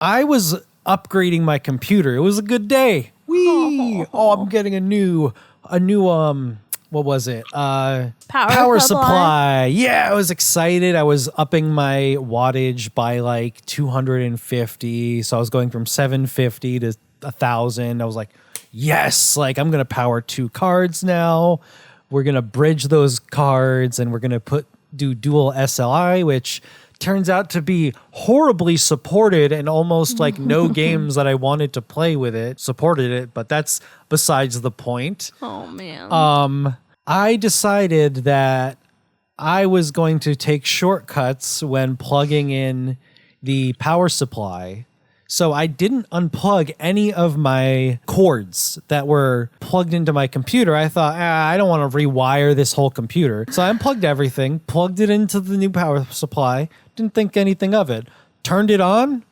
I was upgrading my computer. It was a good day. Whee! Oh, I'm getting a new what was it? Power supply. Yeah, I was excited. I was upping my wattage by like 250. So I was going from 750 to 1,000. I was like, yes, like I'm going to power 2 cards now. We're going to bridge those cards and we're going to do dual SLI, which turns out to be horribly supported, and almost like no games that I wanted to play with it supported it, but that's besides the point. Oh, man. I decided that I was going to take shortcuts when plugging in the power supply. So I didn't unplug any of my cords that were plugged into my computer. I thought, I don't want to rewire this whole computer. So I unplugged everything, plugged it into the new power supply, didn't think anything of it. Turned it on,